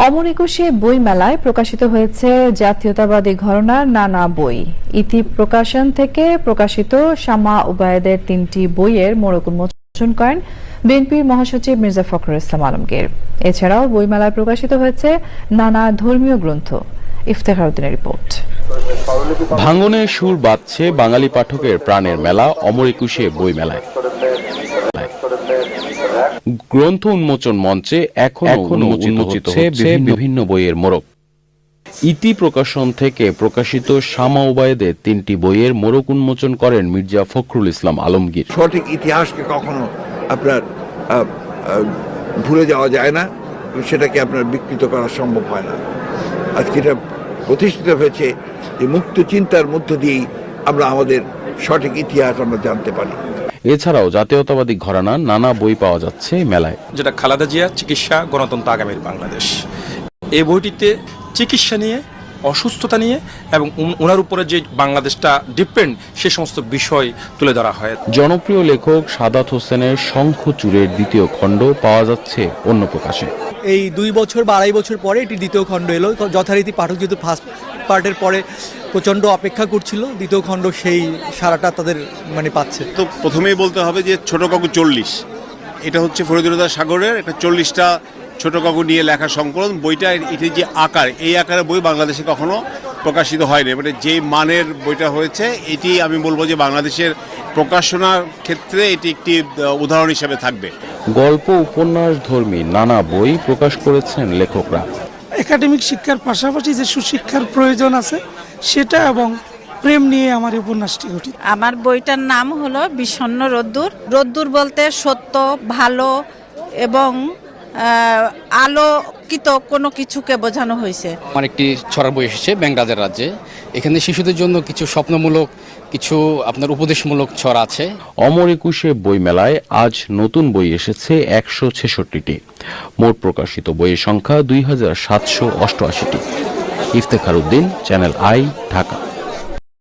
অমর একুশে বই মেলায় প্রকাশিত হয়েছে জাতীয়তাবাদী ঘরানার নানা বই। ইতি প্রকাশন থেকে প্রকাশিত শামা উবায়েদের 3টি বইয়ের মোড়ক উন্মোচন করেন বিএনপির মহাসচিব মির্জা ফখরুল ইসলাম আলমগীর। এছাড়াও বইমেলায় প্রকাশিত হয়েছে নানা ধর্মীয় গ্রন্থ। ইফতেখার উদ্দিনের রিপোর্ট। ভাঙনের সুর বাজছে বাঙালি পাঠকের প্রাণের মেলা অমর একুশে বই মেলায়। গ্রন্থ উন্মোচন মঞ্চে এখনো উন্মোচিত হচ্ছে বিভিন্ন বইয়ের মোড়ক। ইতি প্রকাশন থেকে প্রকাশিত শামা উবায়েদের 3টি বইয়ের মোড়ক উন্মোচন করেন মির্জা ফখরুল ইসলাম আলমগীর। সঠিক ইতিহাসকে কখনো আপনার ভুলে যাওয়া যায় না, সেটাকে আপনার বিকৃত করা সম্ভব হয় না। আজকে এটা প্রতিষ্ঠিত হয়েছে যে মুক্ত চিন্তার মধ্য দিয়েই আমরা আমাদের সঠিক ইতিহাস আমরা জানতে পারি। এছাড়াও জাতীয়তাবাদী ঘরানার নানা বই পাওয়া যাচ্ছে মেলায়, যেটা খালেদা জিয়া চিকিৎসা গণতন্ত্র আগামীর বাংলাদেশ। এই বইটিতে চিকিৎসা নিয়ে, অসুস্থতা নিয়ে এবং ওনার উপরে যে বাংলাদেশটা ডিপেন্ড সে সমস্ত বিষয় তুলে ধরা হয়। জনপ্রিয় লেখক সাদাত হোসেনের শঙ্খচূড়ের 2য় খণ্ড পাওয়া যাচ্ছে অন্য প্রকাশে। এই 2 বছর বা 2.5 বছর পরে এটি 2য় খণ্ড এলো। যথারীতি পাঠক যেহেতু ফার্স্ট পার্টের পরে প্রচণ্ড অপেক্ষা করছিল, 2য় খণ্ড সেই সারাটা তাদের পাচ্ছে। তো প্রথমেই বলতে হবে যে ছোট কাকু 40, এটা হচ্ছে ফরিদুল্লাহ সাগরের একটা 40টা ছোট কাকু নিয়ে লেখা সংকলন। বইটা এটি যে আকার, এই আকারের বই বাংলাদেশে কখনো প্রকাশিত হয়নি। যে মানের বইটা হয়েছে এটি আমি বলবো যে বাংলাদেশের প্রকাশনার ক্ষেত্রে এটি একটি উদাহরণ হিসেবে থাকবে। গল্প উপন্যাস ধর্মী নানা বই প্রকাশ করেছেন লেখকরা। একাডেমিক শিক্ষার পাশাপাশি যে সুশিক্ষার প্রয়োজন আছে সেটা এবং প্রেম নিয়ে আমার উপন্যাসটি গঠিত। আমার বইটার নাম হলো বিষণ্ণ রোদ্দুর। রোদ্দুর বলতে সত্য, ভালো এবং আলোকিত কোনো কিছুকে বোঝানো হয়েছে। আমার একটি ছড়ার বই এসেছে ব্যাংরাজের রাজ্যে। এখানে শিশুদের জন্য কিছু স্বপ্নমূলক, কিছু আপনার উপদেশমূলক ছড়া আছে। অমর একুশে বই মেলায় আজ নতুন বই এসেছে 166টি। মোট প্রকাশিত বইয়ের সংখ্যা 2788টি। ইফতেখার উদ্দিন, চ্যানেল আই, ঢাকা।